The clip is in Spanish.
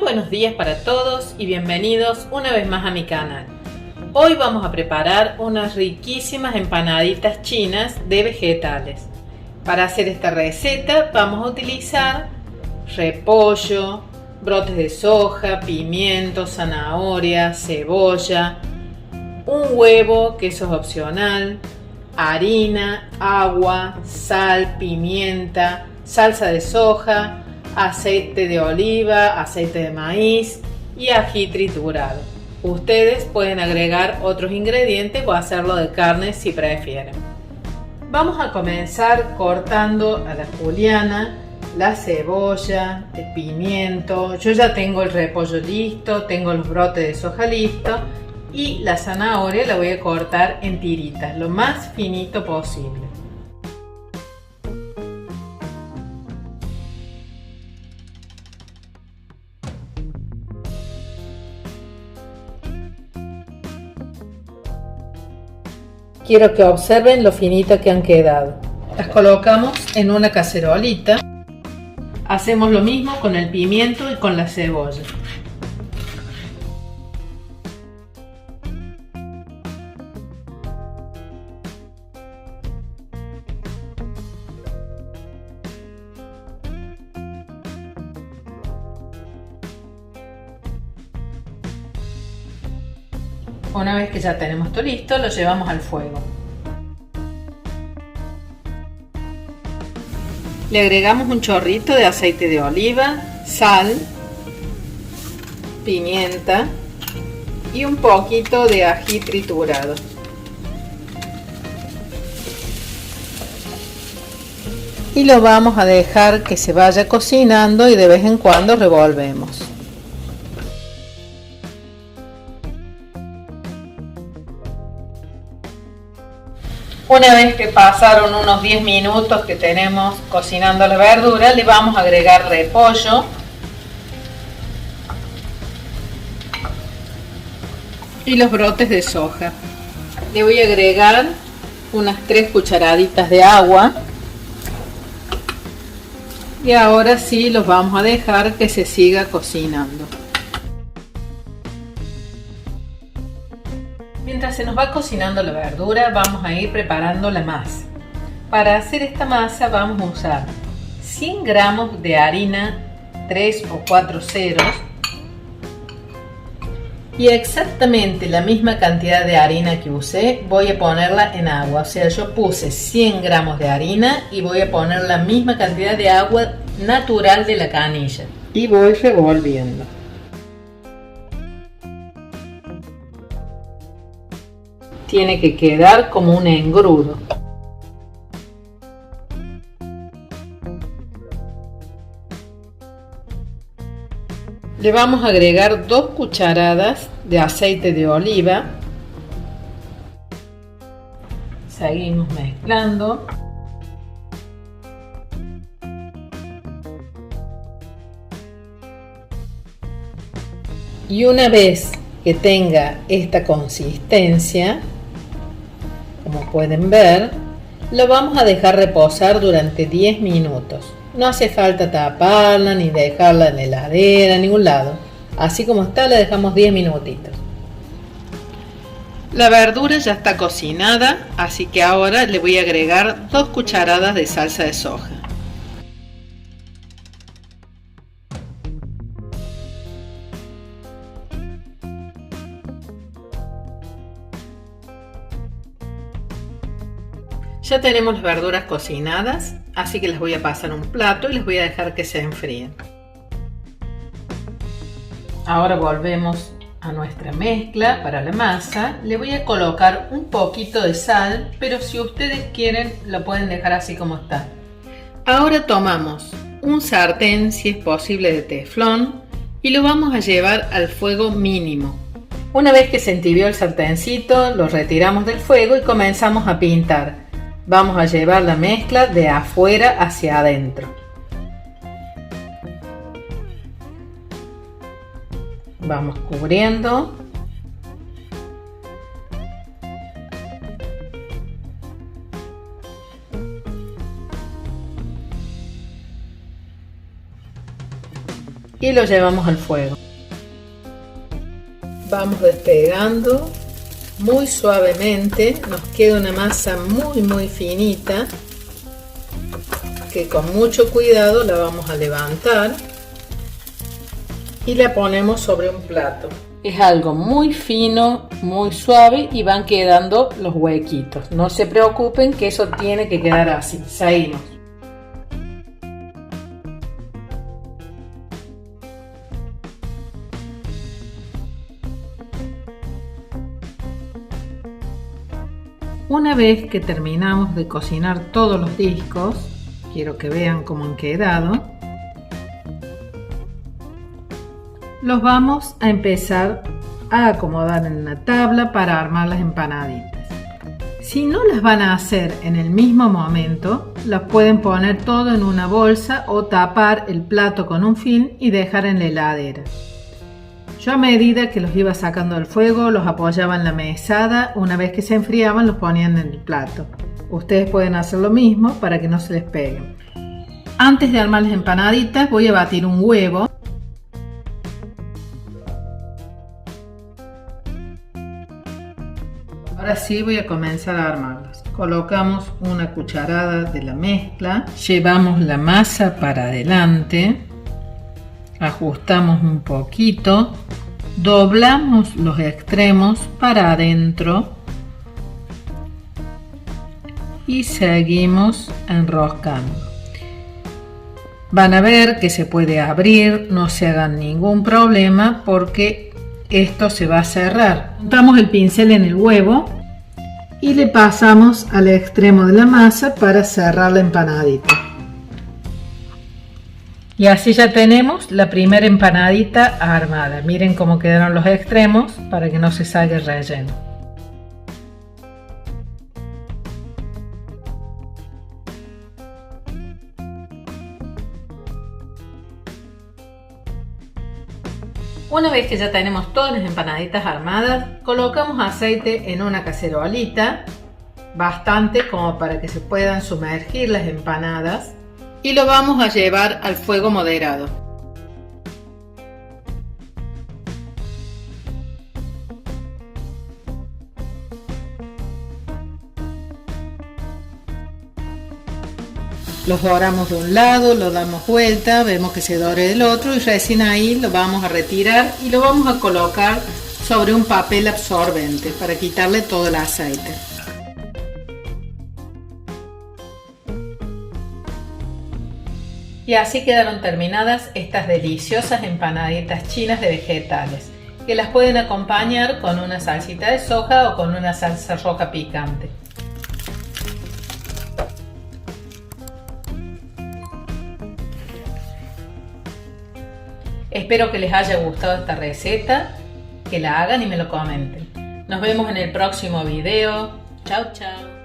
buenos días para todos y bienvenidos una vez más a mi canal. Hoy vamos a preparar unas riquísimas empanaditas chinas de vegetales. Para hacer esta receta vamos a utilizar repollo, brotes de soja, pimiento, zanahoria, cebolla, un huevo, que eso es opcional, harina, agua, sal, pimienta, salsa de soja, aceite de oliva, aceite de maíz y ají triturado. Ustedes pueden agregar otros ingredientes o hacerlo de carne si prefieren. Vamos a comenzar cortando a la juliana, la cebolla, el pimiento. Yo ya tengo el repollo listo, tengo los brotes de soja listo y la zanahoria la voy a cortar en tiritas, lo más finito posible. Quiero que observen lo finitas que han quedado. Las colocamos en una cacerolita. Hacemos lo mismo con el pimiento y con la cebolla. Una vez que ya tenemos todo listo, lo llevamos al fuego. Le agregamos un chorrito de aceite de oliva, sal, pimienta y un poquito de ají triturado. Y lo vamos a dejar que se vaya cocinando y de vez en cuando revolvemos. Una vez que pasaron unos 10 minutos que tenemos cocinando la verdura, le vamos a agregar repollo y los brotes de soja. Le voy a agregar unas 3 cucharaditas de agua y ahora sí los vamos a dejar que se siga cocinando. Mientras se nos va cocinando la verdura, vamos a ir preparando la masa. Para hacer esta masa vamos a usar 100 gramos de harina 3 o 4 ceros y exactamente la misma cantidad de harina que usé voy a ponerla en agua. O sea, yo puse 100 gramos de harina y voy a poner la misma cantidad de agua natural de la canilla y voy revolviendo. Tiene que quedar como un engrudo. Le vamos a agregar 2 cucharadas de aceite de oliva. Seguimos mezclando. Y una vez que tenga esta consistencia, como pueden ver, lo vamos a dejar reposar durante 10 minutos. No hace falta taparla ni dejarla en la heladera, en ningún lado. Así como está, la dejamos 10 minutitos. La verdura ya está cocinada, así que ahora le voy a agregar 2 cucharadas de salsa de soja. Ya tenemos las verduras cocinadas, así que las voy a pasar a un plato y les voy a dejar que se enfríen. Ahora volvemos a nuestra mezcla para la masa. Le voy a colocar un poquito de sal, pero si ustedes quieren lo pueden dejar así como está. Ahora tomamos un sartén, si es posible de teflón, y lo vamos a llevar al fuego mínimo. Una vez que se entibió el sartencito, lo retiramos del fuego y comenzamos a pintar. Vamos a llevar la mezcla de afuera hacia adentro. Vamos cubriendo. y lo llevamos al fuego. Vamos despegando muy suavemente, nos queda una masa muy finita que con mucho cuidado la vamos a levantar y la ponemos sobre un plato. Es algo muy fino, muy suave y van quedando los huequitos. No se preocupen que eso tiene que quedar así. Seguimos. Una vez que terminamos de cocinar todos los discos, quiero que vean cómo han quedado, los vamos a empezar a acomodar en una tabla para armar las empanaditas. Si no las van a hacer en el mismo momento, las pueden poner todo en una bolsa o tapar el plato con un film y dejar en la heladera. Yo a medida que los iba sacando del fuego, los apoyaba en la mesada. Una vez que se enfriaban, los ponían en el plato. Ustedes pueden hacer lo mismo para que no se les peguen. Antes de armar las empanaditas, voy a batir un huevo. Ahora sí voy a comenzar a armarlas. Colocamos una cucharada de la mezcla, llevamos la masa para adelante, ajustamos un poquito, doblamos los extremos para adentro y seguimos enroscando. Van a ver que se puede abrir, no se hagan ningún problema porque esto se va a cerrar. Untamos el pincel en el huevo y le pasamos al extremo de la masa para cerrar la empanadita. Y así ya tenemos la primera empanadita armada. Miren cómo quedaron los extremos para que no se salga el relleno. Una vez que ya tenemos todas las empanaditas armadas, colocamos aceite en una cacerolita, bastante como para que se puedan sumergir las empanadas, y lo vamos a llevar al fuego moderado. Los doramos de un lado, lo damos vuelta, vemos que se dore del otro y recién ahí lo vamos a retirar y lo vamos a colocar sobre un papel absorbente para quitarle todo el aceite. Y así quedaron terminadas estas deliciosas empanaditas chinas de vegetales, que las pueden acompañar con una salsita de soja o con una salsa roja picante. Espero que les haya gustado esta receta, que la hagan y me lo comenten. Nos vemos en el próximo video. Chao, chao.